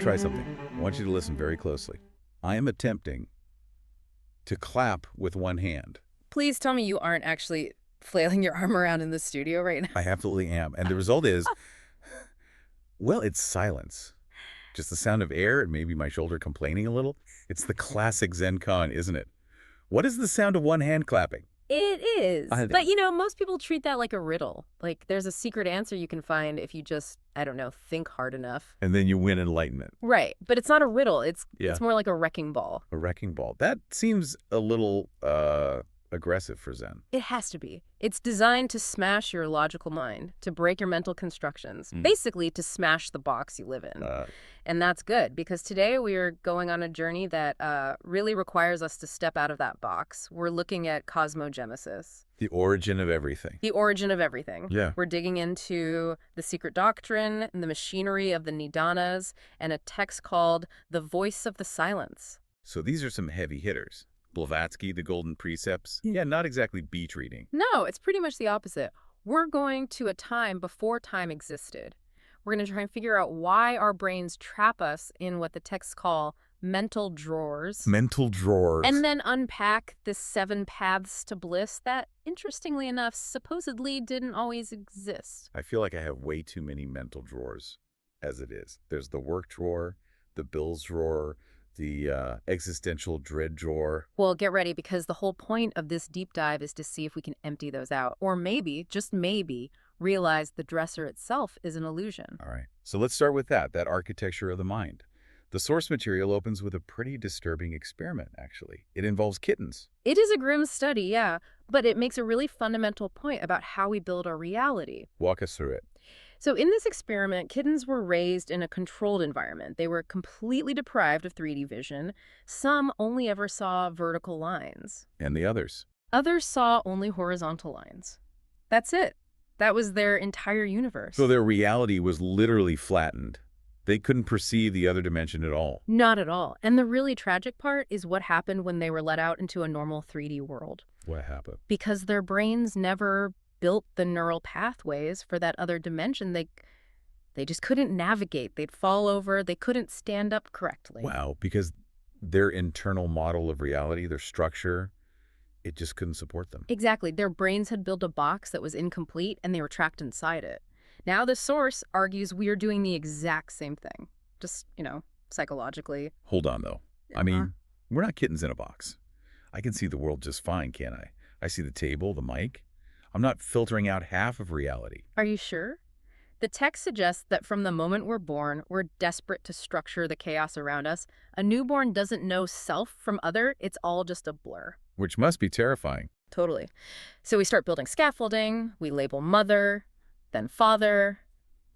try something. I want you to listen very closely. I am attempting to clap with one hand. Please tell me you aren't actually flailing your arm around in the studio right now. I absolutely am. And the result is, well, it's silence. Just the sound of air and maybe my shoulder complaining a little. It's the classic Zen koan, isn't it? What is the sound of one hand clapping? It is. But, most people treat that like a riddle. Like, there's a secret answer you can find if you just, I don't know, think hard enough. And then you win enlightenment. Right. But it's not a riddle. It's more like a wrecking ball. A wrecking ball. That seems a little aggressive for Zen. It has to be. It's designed to smash your logical mind, to break your mental constructions, basically to smash the box you live in. And that's good, because today we are going on a journey that really requires us to step out of that box. We're looking at cosmogenesis. The origin of everything. The origin of everything. Yeah. We're digging into the secret doctrine and the machinery of the Nidanas and a text called The Voice of the Silence. So these are some heavy hitters. Blavatsky, the Golden Precepts. Yeah, not exactly beach reading. No, it's pretty much the opposite. We're going to a time before time existed. We're going to try and figure out why our brains trap us in what the texts call mental drawers. Mental drawers. And then unpack the 7 paths to bliss that, interestingly enough, supposedly didn't always exist. I feel like I have way too many mental drawers as it is. There's the work drawer, the bills drawer, the existential dread drawer. Well, get ready, because the whole point of this deep dive is to see if we can empty those out. Or maybe, just maybe, realize the dresser itself is an illusion. All right. So let's start with that architecture of the mind. The source material opens with a pretty disturbing experiment, actually. It involves kittens. It is a grim study, yeah, but it makes a really fundamental point about how we build our reality. Walk us through it. So in this experiment, kittens were raised in a controlled environment. They were completely deprived of 3D vision. Some only ever saw vertical lines. And the others? Others saw only horizontal lines. That's it. That was their entire universe. So their reality was literally flattened. They couldn't perceive the other dimension at all. Not at all. And the really tragic part is what happened when they were let out into a normal 3D world. What happened? Because their brains never built the neural pathways for that other dimension. They just couldn't navigate. They'd fall over. They couldn't stand up correctly. Wow, because their internal model of reality, their structure, it just couldn't support them. Exactly. Their brains had built a box that was incomplete, and they were trapped inside it. Now the source argues we are doing the exact same thing, just, psychologically. Hold on, though. I mean, we're not kittens in a box. I can see the world just fine, can't I? I see the table, the mic. I'm not filtering out half of reality. Are you sure? The text suggests that from the moment we're born, we're desperate to structure the chaos around us. A newborn doesn't know self from other. It's all just a blur. Which must be terrifying. Totally. So we start building scaffolding. We label mother, then father,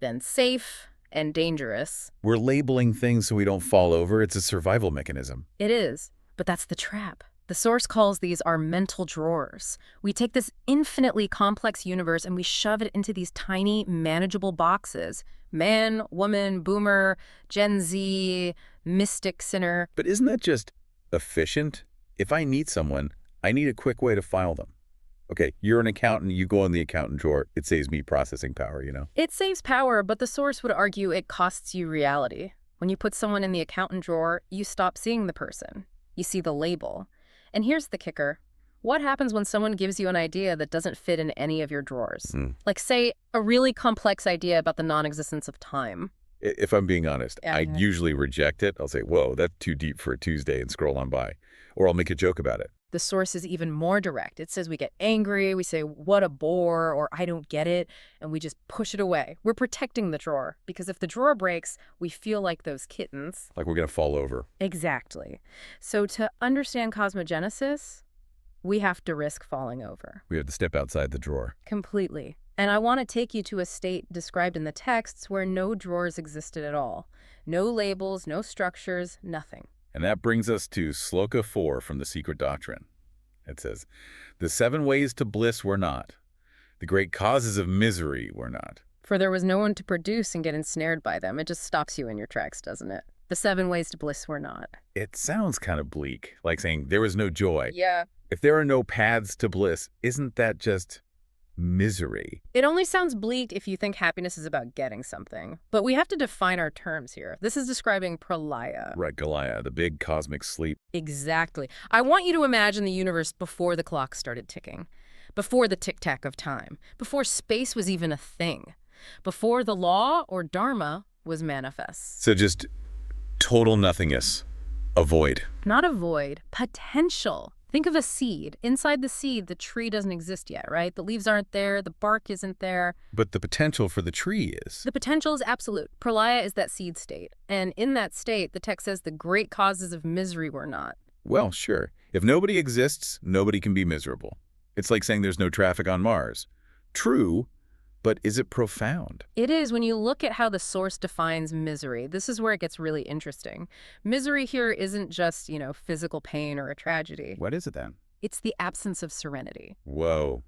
then safe and dangerous. We're labeling things so we don't fall over. It's a survival mechanism. It is, but that's the trap. The source calls these our mental drawers. We take this infinitely complex universe and we shove it into these tiny, manageable boxes. Man, woman, boomer, Gen Z, mystic, sinner. But isn't that just efficient? If I need someone, I need a quick way to file them. Okay, you're an accountant, you go in the accountant drawer. It saves me processing power, It saves power, but the source would argue it costs you reality. When you put someone in the accountant drawer, you stop seeing the person. You see the label. And here's the kicker. What happens when someone gives you an idea that doesn't fit in any of your drawers? Like, say, a really complex idea about the non-existence of time. If I'm being honest, I usually reject it. I'll say, whoa, that's too deep for a Tuesday, and scroll on by. Or I'll make a joke about it. The source is even more direct. It says we get angry, we say, what a bore, or I don't get it, and we just push it away. We're protecting the drawer, because if the drawer breaks, we feel like those kittens. Like we're going to fall over. Exactly. So to understand cosmogenesis, we have to risk falling over. We have to step outside the drawer. Completely. And I want to take you to a state described in the texts where no drawers existed at all. No labels, no structures, nothing. And that brings us to Sloka 4 from the Secret Doctrine. It says, the 7 ways to bliss were not. The great causes of misery were not. For there was no one to produce and get ensnared by them. It just stops you in your tracks, doesn't it? The 7 ways to bliss were not. It sounds kind of bleak, like saying there was no joy. Yeah. If there are no paths to bliss, isn't that just Misery. It only sounds bleak if you think happiness is about getting something. But we have to define our terms here. This is describing pralaya. Right, Gaia, the big cosmic sleep. Exactly. I want you to imagine the universe before the clock started ticking, before the tic-tac of time, before space was even a thing, before the law or dharma was manifest. So just total nothingness. A void. Not a void, potential. Think of a seed. Inside the seed, the tree doesn't exist yet, right? The leaves aren't there, the bark isn't there. But the potential for the tree is. The potential is absolute. Pralaya is that seed state. And in that state, the text says the great causes of misery were not. Well, sure. If nobody exists, nobody can be miserable. It's like saying there's no traffic on Mars. True, but is it profound? It is when you look at how the source defines misery. This is where it gets really interesting. Misery here isn't just, physical pain or a tragedy. What is it then? It's the absence of serenity. Whoa,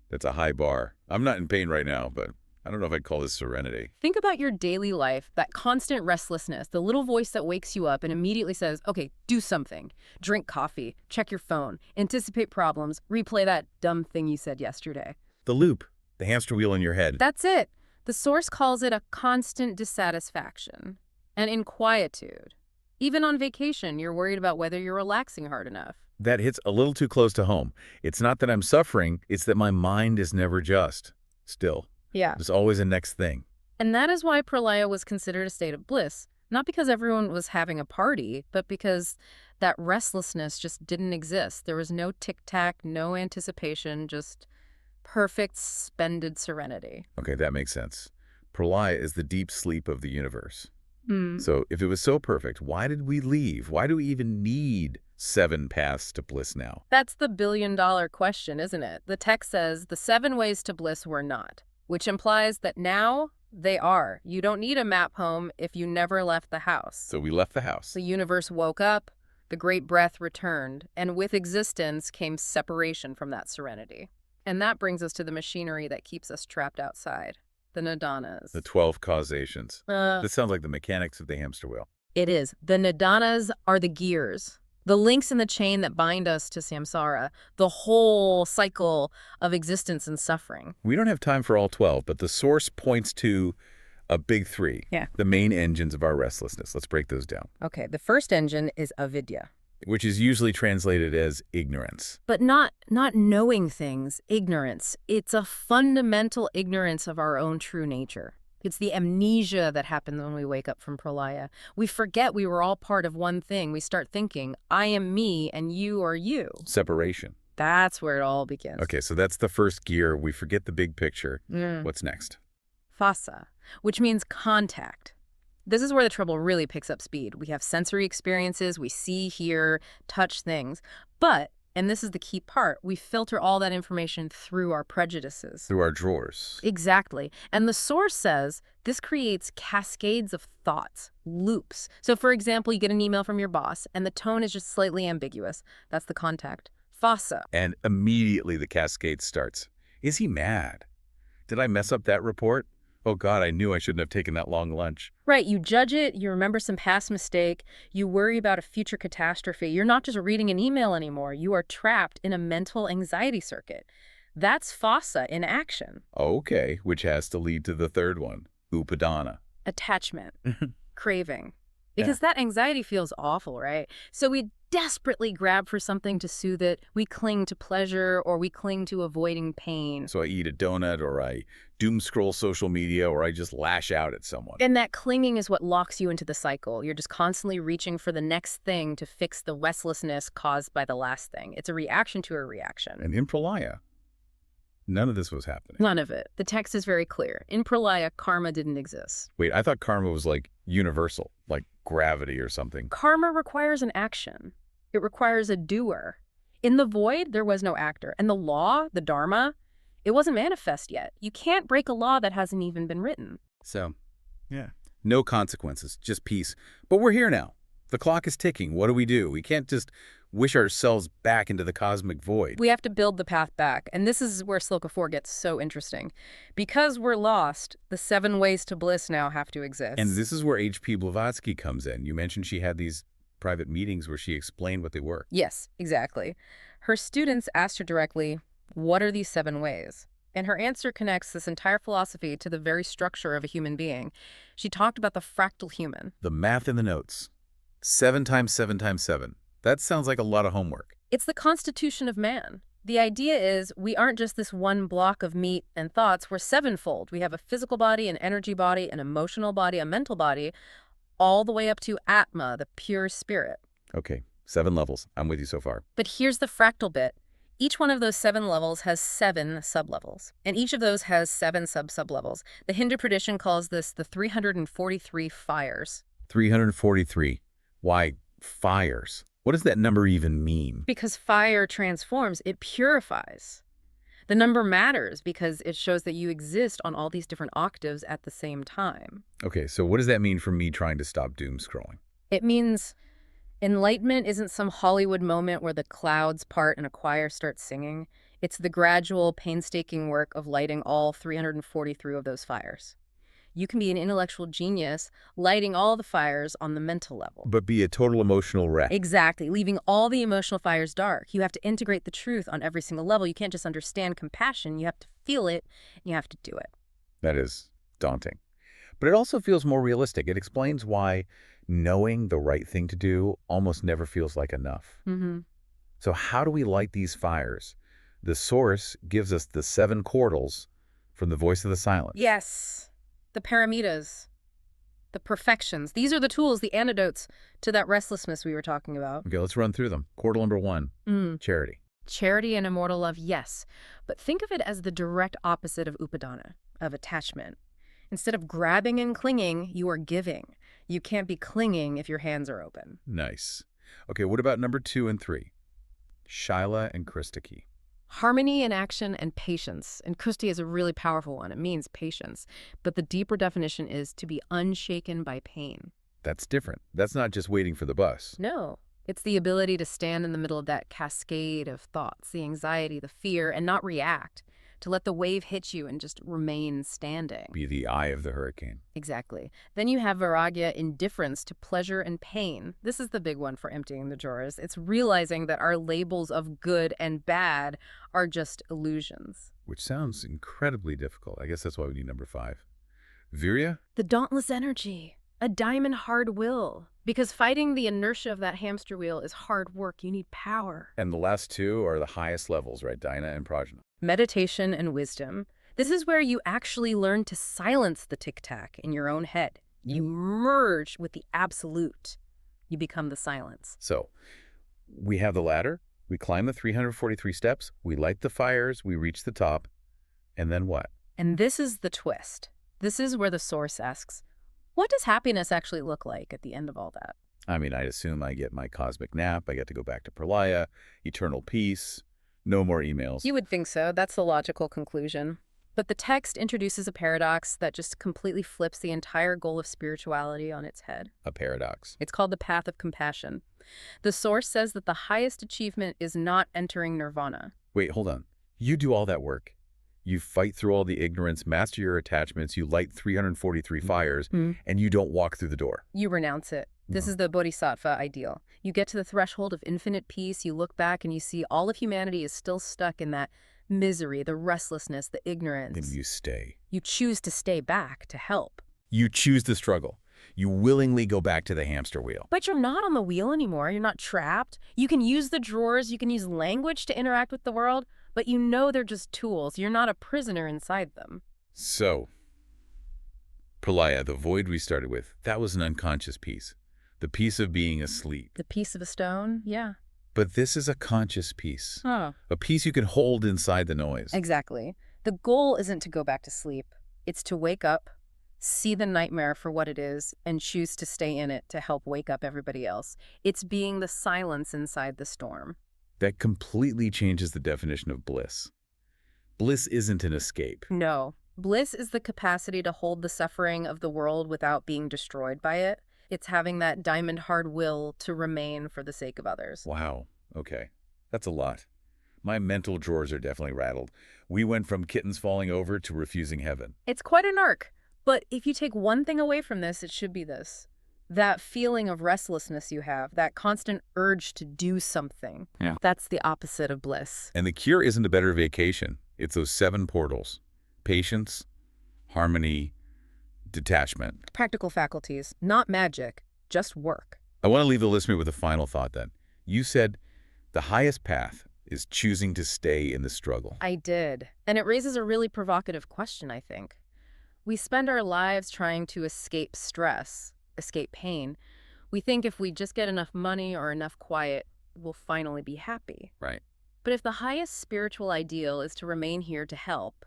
that's a high bar. I'm not in pain right now, but I don't know if I'd call this serenity. Think about your daily life, that constant restlessness, the little voice that wakes you up and immediately says, okay, do something. Drink coffee, check your phone, anticipate problems, replay that dumb thing you said yesterday. The loop. The hamster wheel in your head. That's it. The source calls it a constant dissatisfaction, an inquietude. Even on vacation, you're worried about whether you're relaxing hard enough. That hits a little too close to home. It's not that I'm suffering, it's that my mind is never just. Still. Yeah. There's always a next thing. And that is why pralaya was considered a state of bliss, not because everyone was having a party, but because that restlessness just didn't exist. There was no tic-tac, no anticipation, just perfect, suspended serenity. Okay, that makes sense. Pralaya is the deep sleep of the universe. Hmm. So if it was so perfect, why did we leave? Why do we even need 7 paths to bliss now? That's the billion-dollar question, isn't it? The text says the 7 ways to bliss were not, which implies that now they are. You don't need a map home if you never left the house. So we left the house. The universe woke up, the great breath returned, and with existence came separation from that serenity. And that brings us to the machinery that keeps us trapped outside, the nidanas. The 12 causations. This sounds like the mechanics of the hamster wheel. It is. The nidanas are the gears, the links in the chain that bind us to samsara, the whole cycle of existence and suffering. We don't have time for all 12, but the source points to a big 3. Yeah. The main engines of our restlessness. Let's break those down. Okay, the first engine is avidya. Which is usually translated as ignorance. But not knowing things, ignorance. It's a fundamental ignorance of our own true nature. It's the amnesia that happens when we wake up from pralaya. We forget we were all part of one thing. We start thinking, I am me and you are you. Separation. That's where it all begins. Okay, so that's the first gear. We forget the big picture. Mm. What's next? Phassa, which means contact. This is where the trouble really picks up speed. We have sensory experiences, we see, hear, touch things. But, and this is the key part, we filter all that information through our prejudices. Through our drawers. Exactly. And the source says this creates cascades of thoughts, loops. So for example, you get an email from your boss and the tone is just slightly ambiguous. That's the contact. Phassa. And immediately the cascade starts. Is he mad? Did I mess up that report? Oh God, I knew I shouldn't have taken that long lunch. Right, you judge it, you remember some past mistake, you worry about a future catastrophe. You're not just reading an email anymore. You are trapped in a mental anxiety circuit. That's phassa in action. Okay, which has to lead to the third one, upadana. Attachment, craving. Because that anxiety feels awful, right? So we desperately grab for something to soothe it. We cling to pleasure or we cling to avoiding pain. So I eat a donut or I doom scroll social media or I just lash out at someone. And that clinging is what locks you into the cycle. You're just constantly reaching for the next thing to fix the restlessness caused by the last thing. It's a reaction to a reaction. And in pralaya, none of this was happening. None of it. The text is very clear. In pralaya, karma didn't exist. Wait, I thought karma was like universal, like gravity or something. Karma requires an action. It requires a doer. In the void, there was no actor. And the law, the dharma, it wasn't manifest yet. You can't break a law that hasn't even been written. So, yeah. No consequences, just peace. But we're here now. The clock is ticking. What do? We can't just wish ourselves back into the cosmic void. We have to build the path back. And this is where Sloka 4 gets so interesting. Because we're lost, the 7 ways to bliss now have to exist. And this is where H.P. Blavatsky comes in. You mentioned she had these private meetings where she explained what they were. Yes, exactly. Her students asked her directly, what are these 7 ways? And her answer connects this entire philosophy to the very structure of a human being. She talked about the fractal human. The math in the notes. 7 times 7 times 7. That sounds like a lot of homework. It's the constitution of man. The idea is we aren't just this one block of meat and thoughts, we're sevenfold. We have a physical body, an energy body, an emotional body, a mental body, all the way up to Atma, the pure spirit. Okay, 7 levels. I'm with you so far. But here's the fractal bit. Each one of those 7 levels has 7 sublevels, and each of those has 7 sublevels. The Hindu tradition calls this the 343 fires. 343. Why fires? What does that number even mean? Because fire transforms, it purifies. The number matters because it shows that you exist on all these different octaves at the same time. Okay, so what does that mean for me trying to stop doom scrolling? It means enlightenment isn't some Hollywood moment where the clouds part and a choir starts singing. It's the gradual, painstaking work of lighting all 343 of those fires. You can be an intellectual genius lighting all the fires on the mental level. But be a total emotional wreck. Exactly, leaving all the emotional fires dark. You have to integrate the truth on every single level. You can't just understand compassion. You have to feel it, and you have to do it. That is daunting. But it also feels more realistic. It explains why knowing the right thing to do almost never feels like enough. So how do we light these fires? The Source gives us the 7 chordals from the voice of the silence. Yes, the Paramitas, the perfections. These are the tools, the antidotes to that restlessness we were talking about. Okay, let's run through them. Chordal number 1, charity. Charity and immortal love, yes. But think of it as the direct opposite of upadana, of attachment. Instead of grabbing and clinging, you are giving. You can't be clinging if your hands are open. Nice. Okay, what about number 2 and 3? Shaila and Kristiki. Harmony and action and patience. And Kusti is a really powerful one. It means patience. But the deeper definition is to be unshaken by pain. That's different. That's not just waiting for the bus. No. It's the ability to stand in the middle of that cascade of thoughts, the anxiety, the fear, and not react. To let the wave hit you and just remain standing. Be the eye of the hurricane. Exactly. Then you have Vairagya, indifference to pleasure and pain. This is the big one for emptying the drawers. It's realizing that our labels of good and bad are just illusions. Which sounds incredibly difficult. I guess that's why we need number 5. Virya? The dauntless energy. A diamond hard will. Because fighting the inertia of that hamster wheel is hard work. You need power. And the last 2 are the highest levels, right? Dhyana and Prajna. Meditation and wisdom. This is where you actually learn to silence the tic-tac in your own head. You merge with the absolute. You become the silence. So, we have the ladder, we climb the 343 steps, we light the fires, we reach the top, and then what? And this is the twist. This is where the Source asks, what does happiness actually look like at the end of all that? I mean, I'd assume I get my cosmic nap, I get to go back to Pralaya, eternal peace, no more emails. You would think so. That's the logical conclusion. But the text introduces a paradox that just completely flips the entire goal of spirituality on its head. A paradox. It's called the path of compassion. The Source says that the highest achievement is not entering nirvana. Wait, hold on. You do all that work. You fight through all the ignorance, master your attachments, you light 343 fires, and you don't walk through the door. You renounce it. This is the bodhisattva ideal. You get to the threshold of infinite peace, you look back and you see all of humanity is still stuck in that misery, the restlessness, the ignorance. Then you stay. You choose to stay back to help. You choose the struggle. You willingly go back to the hamster wheel. But you're not on the wheel anymore. You're not trapped. You can use the drawers, you can use language to interact with the world, but you know they're just tools. You're not a prisoner inside them. So, Pralaya, the void we started with, that was an unconscious piece. The piece of being asleep. The piece of a stone? Yeah. But this is a conscious piece. Oh. A piece you can hold inside the noise. Exactly. The goal isn't to go back to sleep. It's to wake up, see the nightmare for what it is, and choose to stay in it to help wake up everybody else. It's being the silence inside the storm. That completely changes the definition of bliss. Bliss isn't an escape. No. Bliss is the capacity to hold the suffering of the world without being destroyed by it. It's having that diamond hard will to remain for the sake of others. Wow. Okay. That's a lot. My mental drawers are definitely rattled. We went from kittens falling over to refusing heaven. It's quite an arc. But if you take one thing away from this, it should be this. That feeling of restlessness you have, that constant urge to do something. Yeah. That's the opposite of bliss. And the cure isn't a better vacation. It's those 7 portals: patience, harmony, detachment. Practical faculties, not magic, just work. I want to leave the listener with a final thought then. You said the highest path is choosing to stay in the struggle. I did. And it raises a really provocative question, I think. We spend our lives trying to escape stress, escape pain. We think if we just get enough money or enough quiet, we'll finally be happy. Right. But if the highest spiritual ideal is to remain here to help,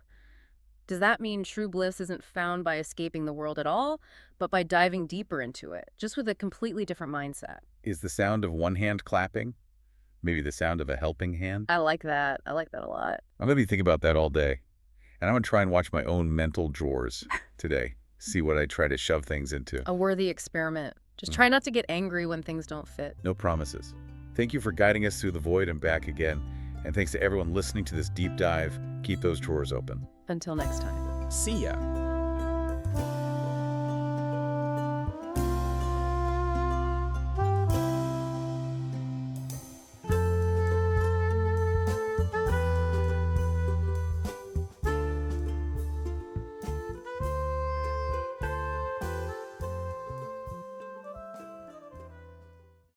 does that mean true bliss isn't found by escaping the world at all, but by diving deeper into it, just with a completely different mindset? Is the sound of one hand clapping maybe the sound of a helping hand? I like that. I like that a lot. I'm going to be thinking about that all day. And I'm going to try and watch my own mental drawers today, see what I try to shove things into. A worthy experiment. Just try not to get angry when things don't fit. No promises. Thank you for guiding us through the void and back again. And thanks to everyone listening to this deep dive. Keep those drawers open. Until next time. See ya.